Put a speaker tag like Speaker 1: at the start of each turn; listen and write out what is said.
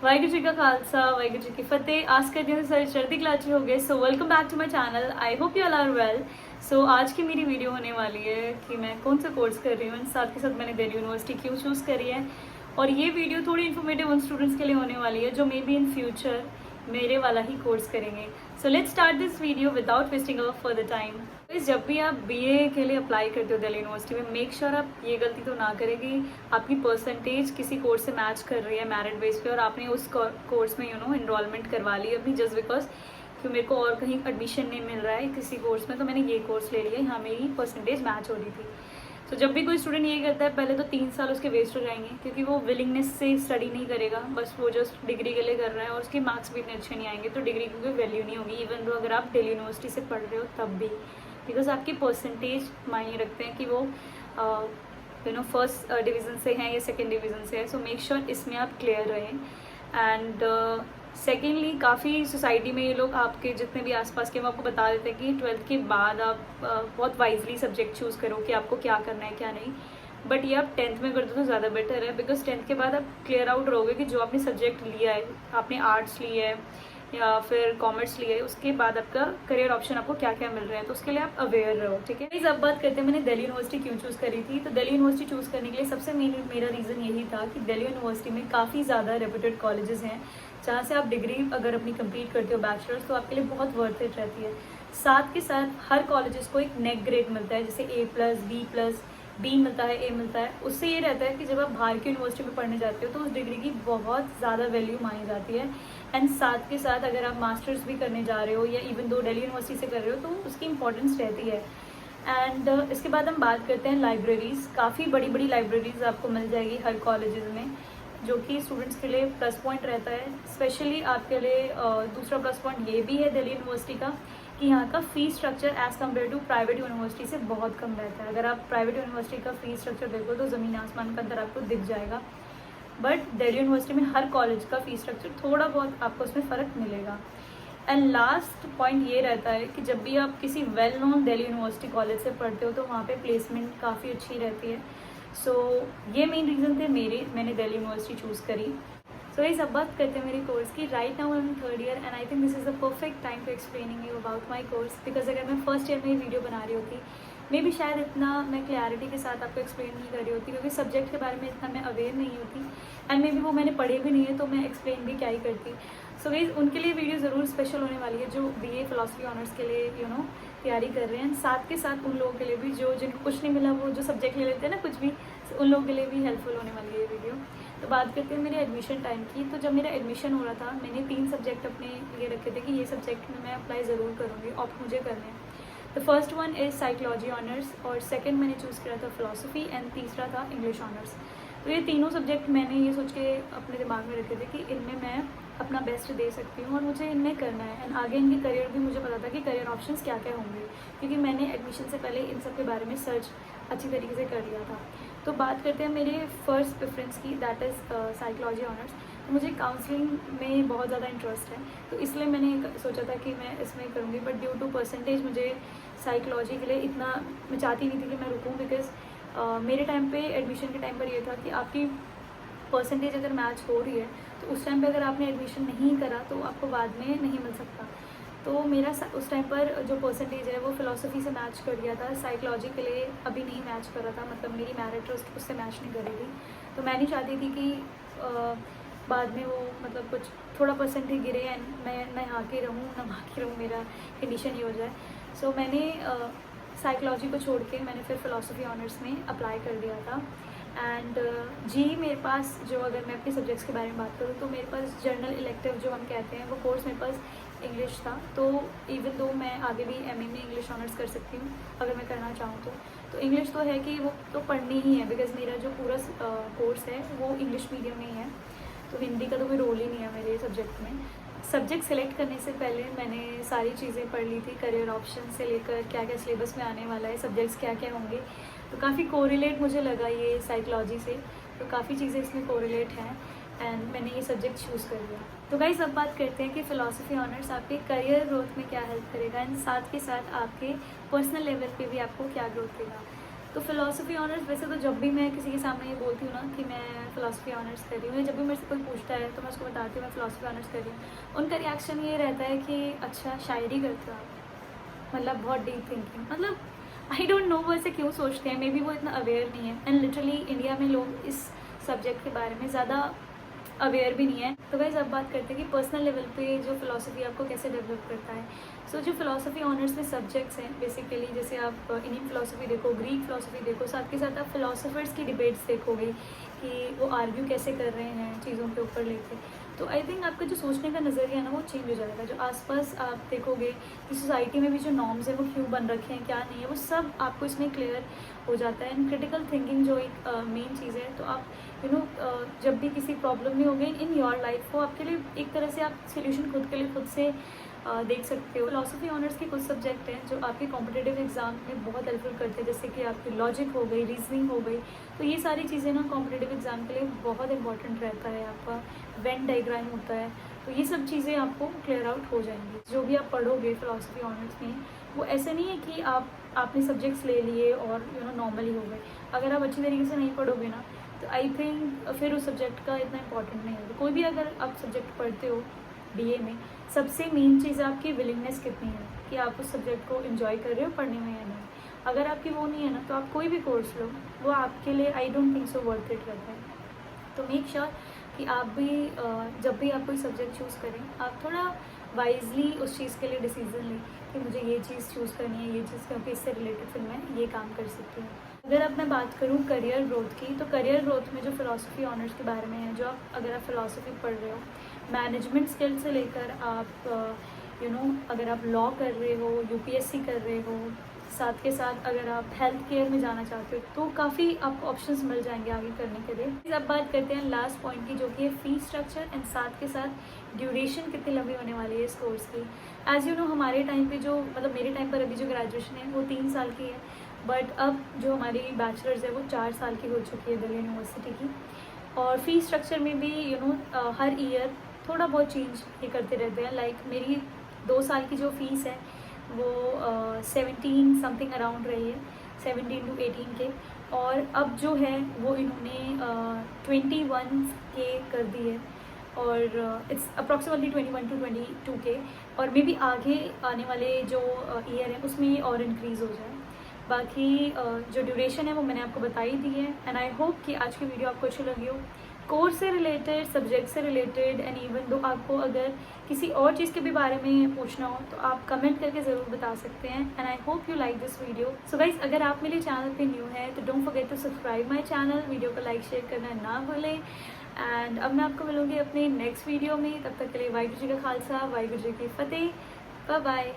Speaker 1: वाहिगुरू जी का खालसा वाहिगुरू जी की फतेह। आज करती हूँ सारी चढ़ती क्लाची हो गए। So welcome back to my channel. I hope you all are well. So आज की मेरी वीडियो होने वाली है कि मैं कौन सा कोर्स कर रही हूँ, साथ के साथ मैंने दिल्ली यूनिवर्सिटी क्यों चूज़ करी है। और ये वीडियो थोड़ी इन्फॉर्मेटिव उन स्टूडेंट्स के लिए होने वाली है जो मे बी इन फ्यूचर मेरे वाला ही कोर्स करेंगे। So let's start this video without wasting our further time. जब भी आप बीए के लिए अप्लाई करते हो दिल्ली यूनिवर्सिटी में, मेक श्योर आप ये गलती तो ना करें कि आपकी परसेंटेज किसी कोर्स से मैच कर रही है मेरिट बेस पे और आपने उस कोर्स में इनरोलमेंट करवा ली अपनी जस्ट बिकॉज कि मेरे को और कहीं एडमिशन नहीं मिल रहा है किसी कोर्स में, तो मैंने ये कोर्स ले लिया, यहाँ मेरी परसेंटेज मैच हो रही थी। तो जब भी कोई स्टूडेंट ये करता है, पहले तो 3 साल उसके वेस्ट हो जाएंगे क्योंकि वो विलिंगनेस से स्टडी नहीं करेगा, बस वो जस्ट डिग्री के लिए कर रहा है और उसके मार्क्स भी इतने अच्छे नहीं आएंगे, तो डिग्री की कोई वैल्यू नहीं होगी। इवन तो अगर आप दिल्ली यूनिवर्सिटी से पढ़ रहे हो तब भी, बिकॉज आपकी परसेंटेज मायने रखते हैं कि वो फर्स्ट डिवीज़न से हैं या सेकेंड डिवीज़न से है। सो मेक श्योर इसमें आप क्लियर रहें। एंड सेकेंडली, काफ़ी सोसाइटी में ये लोग आपके जितने भी आसपास के, वो आपको बता देते हैं कि 12th के बाद आप बहुत वाइजली सब्जेक्ट चूज़ करो कि आपको क्या करना है क्या नहीं। बट ये आप 10th में कर दो तो ज़्यादा बेटर है, बिकॉज 10th के बाद आप क्लियर आउट रहोगे कि जो आपने सब्जेक्ट लिया है, आपने आर्ट्स लिया है या फिर कॉमर्स लिया है, उसके बाद आपका करियर ऑप्शन आपको क्या क्या मिल रहे हैं, तो उसके लिए आप अवेयर रहो। ठीक है, अब बात करते हैं मैंने दिल्ली यूनिवर्सिटी क्यों चूज़ करी थी। तो दिल्ली यूनिवर्सिटी चूज़ करने के लिए सबसे मेरा रीज़न यही था कि दिल्ली यूनिवर्सिटी में काफ़ी ज़्यादा रेप्यूटेड कॉलेजेस हैं जहाँ से आप डिग्री अगर अपनी कंप्लीट करते हो बैचलर्स, तो आपके लिए बहुत वर्थ इट रहती है। साथ के साथ हर कॉलेजेस को एक नेक ग्रेड मिलता है, जैसे A+, B मिलता है, A मिलता है। उससे ये रहता है कि जब आप बाहर की यूनिवर्सिटी में पढ़ने जाते हो तो उस डिग्री की बहुत ज़्यादा वैल्यू मानी जाती है। एंड साथ के साथ अगर आप मास्टर्स भी करने जा रहे हो या इवन दो दिल्ली यूनिवर्सिटी से कर रहे हो तो उसकी इंपॉर्टेंस रहती है। एंड इसके बाद हम बात करते हैं लाइब्रेरीज़। काफ़ी बड़ी बड़ी लाइब्रेरीज़ आपको मिल जाएगी हर कॉलेजेस में, जो कि स्टूडेंट्स के लिए प्लस पॉइंट रहता है। स्पेशली आपके लिए दूसरा प्लस पॉइंट ये भी है दिल्ली यूनिवर्सिटी का कि यहाँ का fees structure as compared to private university से बहुत कम रहता है। अगर आप प्राइवेट यूनिवर्सिटी का फ़ीस स्ट्रक्चर देखो तो ज़मीन आसमान का अंतर आपको दिख जाएगा, बट दिल्ली यूनिवर्सिटी में हर कॉलेज का फ़ीस स्ट्रक्चर थोड़ा बहुत आपको उसमें फ़र्क मिलेगा। एंड लास्ट पॉइंट ये रहता है कि जब भी आप किसी well known Delhi university college से पढ़ते हो तो वहाँ पे प्लेसमेंट काफ़ी अच्छी रहती है। सो ये मेन रीज़न थे मैंने दिल्ली यूनिवर्सिटी चूज़ करी। सो ये सब बात करते हैं मेरे कोर्स की। Right now I am 3rd year and I think this is the perfect time to explaining you about my course, because अगर मैं फर्स्ट ईयर में ये वीडियो बना रही होती, मे भी शायद इतना मैं क्लैरिटी के साथ आपको एक्सप्लेन नहीं कर रही होती, क्योंकि सब्जेक्ट के बारे में इतना मैं अवेयर नहीं होती एंड मे भी वो मैंने पढ़े भी नहीं है, तो मैं एक्सप्लेन भी क्या ही करती। सो गाइस, उनके लिए वीडियो ज़रूर स्पेशल होने वाली है जो BA फिलोसफी ऑनर्स के लिए तैयारी कर रहे हैं। साथ के साथ उन लोगों के लिए भी जो जिनको कुछ नहीं मिला, वो जो सब्जेक्ट ले लेते हैं ना कुछ भी, उन लोगों के लिए भी हेल्पफुल होने वाली है ये वीडियो। तो बात करते हैं मेरे एडमिशन टाइम की। तो जब मेरा एडमिशन हो रहा था, मैंने 3 सब्जेक्ट अपने लिए रखे थे कि ये सब्जेक्ट में मैं अप्लाई ज़रूर करूँगी, ऑप्ट मुझे करने हैं। तो first one is psychology honours और सेकंड मैंने चूज़ किया था फिलोसफी एंड तीसरा था इंग्लिश ऑनर्स। तो ये तीनों सब्जेक्ट मैंने ये सोच के अपने दिमाग में रखे थे कि इनमें मैं अपना बेस्ट दे सकती हूँ और मुझे इनमें करना है। एंड आगे इनके करियर भी मुझे पता था कि करियर ऑप्शंस क्या क्या होंगे, क्योंकि मैंने एडमिशन से पहले इन सब के बारे में सर्च अच्छी तरीके से कर लिया था। तो बात करते हैं मेरे फर्स्ट प्रेफरेंस की, दैट इज़ साइकोलॉजी ऑनर्स। तो मुझे काउंसलिंग में बहुत ज़्यादा इंटरेस्ट है, तो इसलिए मैंने सोचा था कि मैं इसमें करूँगी, बट ड्यू टू परसेंटेज मुझे साइकोलॉजी के लिए इतना, मैं चाहती नहीं थी कि मैं रुकूँ, बिकॉज मेरे टाइम पे एडमिशन के टाइम पर ये था कि आपकी परसेंटेज अगर मैच हो रही है तो उस टाइम पे अगर आपने एडमिशन नहीं करा तो आपको बाद में नहीं मिल सकता। तो मेरा उस टाइम पर जो परसेंटेज है वो फ़िलोसफी से मैच कर गया था, साइकोलॉजी के लिए अभी नहीं मैच कर रहा था, मतलब मेरी मेरिट उससे मैच नहीं कर रही थी। तो मैं नहीं चाहती थी कि बाद में वो मतलब कुछ थोड़ा परसेंटेज गिरे एंड मैं ना यहाँ के रहूँ ना वहाँ की रहूँ, मेरा कंडीशन ये हो जाए। सो मैंने साइकोलॉजी को छोड़ के मैंने फिर फ़िलोसफी ऑनर्स में अप्लाई कर दिया था। एंड मेरे पास जो, अगर मैं अपने सब्जेक्ट्स के बारे में बात करूँ तो मेरे पास जर्नल इलेक्टिव जो हम कहते हैं वो कोर्स मेरे पास इंग्लिश था। तो इवन दो मैं आगे भी MA में इंग्लिश ऑनर्स कर सकती हूँ अगर मैं करना चाहूँ तो इंग्लिश तो है कि वो तो पढ़नी ही है, बिकॉज़ मेरा जो पूरा कोर्स है वो इंग्लिश मीडियम में ही है, तो हिंदी का तो कोई रोल ही नहीं है मेरे सब्जेक्ट में। सब्जेक्ट सेलेक्ट करने से पहले मैंने सारी चीज़ें पढ़ ली थी, करियर ऑप्शन से लेकर क्या क्या सिलेबस में आने वाला है, सब्जेक्ट्स क्या क्या होंगे। तो काफ़ी कोरिलेट मुझे लगा ये साइकोलॉजी से, तो काफ़ी चीज़ें इसमें कोरिलेट हैं एंड मैंने ये सब्जेक्ट चूज़ कर लिया। तो गाइस, अब बात करते हैं कि फ़िलोसफी ऑनर्स आपके करियर ग्रोथ में क्या हेल्प करेगा एंड साथ के साथ आपके पर्सनल लेवल पे भी आपको क्या ग्रोथ देगा। तो फ़िलासफ़ी ऑनर्स वैसे तो जब भी मैं किसी के सामने ये बोलती हूँ ना कि मैं फ़िलासफ़ी ऑनर्स कर रही हूँ, या जब भी मेरे से कोई पूछता है तो मैं उसको बताती हूँ मैं फ़िलासफ़ी ऑनर्स कर रही हूँ, उनका रिएक्शन ये रहता है कि अच्छा शायरी करते हो आप, मतलब बहुत डीप थिंकिंग, मतलब आई डोंट नो वो ऐसे क्यों सोचते हैं, मे बी वो इतना अवेयर नहीं है। एंड लिटरली इंडिया में लोग इस सब्जेक्ट के बारे में ज़्यादा अवेयर भी नहीं है। तो वैसे अब बात करते हैं कि पर्सनल लेवल पे जो फ़िलासफ़ी आपको कैसे डेवलप करता है। सो जो फ़िलासफ़ी ऑनर्स में सब्जेक्ट्स हैं बेसिकली, जैसे आप इंडियन फ़िलासफ़ी देखो, ग्रीक फ़िलासफ़ी देखो, साथ के साथ आप फ़िलासफ़र्स की डिबेट्स देखोगे कि वो आर्ग्यू कैसे कर रहे हैं चीज़ों के ऊपर लेके। तो आई थिंक आपका जो सोचने का नज़रिया है ना वो चेंज हो जाएगा। जो आसपास आप देखोगे कि सोसाइटी में भी जो नॉर्म्स हैं वो क्यों बन रखे हैं, क्या नहीं है, वो सब आपको इसमें क्लियर हो जाता है। एंड क्रिटिकल थिंकिंग जो एक मेन चीज़ है, तो आप जब भी किसी प्रॉब्लम में हो गई इन योर लाइफ, वो आपके लिए एक तरह से आप सोल्यूशन खुद के लिए खुद से देख सकते हो। फिलॉसफी ऑनर्स के कुछ सब्जेक्ट हैं जो आपके कॉम्पिटिटिव एग्जाम में बहुत हेल्पफुल करते हैं, जैसे कि आपकी लॉजिक हो गई, रीजनिंग हो गई। तो ये सारी चीज़ें ना कॉम्पिटिटिव एग्जाम के लिए बहुत इंपॉर्टेंट रहता है। आपका वेन डायग्राम होता है, तो ये सब चीज़ें आपको क्लियर आउट हो जाएंगी। जो भी आप पढ़ोगे फिलॉसफी ऑनर्स में, वो ऐसे नहीं है कि आपने सब्जेक्ट्स ले लिए और नॉर्मली हो गए। अगर आप अच्छी तरीके से नहीं पढ़ोगे ना, तो आई थिंक फिर उस सब्जेक्ट का इतना इंपॉर्टेंट नहीं होगा। कोई भी अगर आप सब्जेक्ट पढ़ते हो बीए में, सबसे मेन चीज़ आपकी विलिंगनेस कितनी है कि आप उस सब्जेक्ट को एंजॉय कर रहे हो पढ़ने में या नहीं। अगर आपकी वो नहीं है ना, तो आप कोई भी कोर्स लो, वो आपके लिए I don't think so worth it रहता है। तो मेक श्योर कि आप भी जब भी आप कोई सब्जेक्ट चूज़ करें, आप थोड़ा वाइजली उस चीज़ के लिए डिसीजन लें कि मुझे ये चीज़ चूज़ करनी है, ये चीज़, क्योंकि इससे रिलेटेड फिर मैं ये काम कर सकती हूँ। अगर अब मैं बात करूँ करियर ग्रोथ की, तो करियर ग्रोथ में जो फिलॉसफी ऑनर्स के बारे में है, जो अगर आप फिलॉसफी पढ़ रहे हो, मैनेजमेंट स्किल से लेकर आप अगर आप लॉ कर रहे हो, यूपीएससी कर रहे हो, साथ के साथ अगर आप हेल्थ केयर में जाना चाहते हो, तो काफ़ी आपको ऑप्शंस मिल जाएंगे आगे करने के लिए। अब बात करते हैं लास्ट पॉइंट की, जो कि है फी स्ट्रक्चर एंड साथ के साथ ड्यूरेशन कितनी लंबी होने वाली है इस कोर्स की। एज़ यू नो, हमारे टाइम पे जो मेरे टाइम पर अभी जो ग्रेजुएशन है वो 3 साल की है, बट अब जो हमारी बैचलर्स है वो 4 साल की हो चुकी है दिल्ली यूनिवर्सिटी की। और फी स्ट्रक्चर में भी हर ईयर थोड़ा बहुत चेंज ये करते रहते हैं। लाइक मेरी 2 साल की जो फ़ीस है वो 17 समथिंग अराउंड रही है, 17 to 18 के, और अब जो है वो इन्होंने 21 के कर दी है, और इट्स अप्रॉक्सीमेटली 21 to 22 के, और मे बी आगे आने वाले जो ईयर है उसमें ये और इंक्रीज़ हो जाए। बाकी जो ड्यूरेशन है वो मैंने आपको बता ही दी है। एंड आई होप कि आज की वीडियो आपको अच्छी लगी हो, कोर्स से रिलेटेड, सब्जेक्ट से रिलेटेड, एंड इवन दो आपको अगर किसी और चीज़ के भी बारे में पूछना हो तो आप कमेंट करके ज़रूर बता सकते हैं। And I hope you like this video. So guys, अगर आप मेरे चैनल पे न्यू है तो don't forget to subscribe my channel, video को लाइक शेयर करना ना भूलें। एंड अब मैं आपको मिलूँगी अपने नेक्स्ट वीडियो में, तब तक के लिए वाहिगुरू जी का खालसा, वाहिगुरू जी की फतेह, बाय बाय।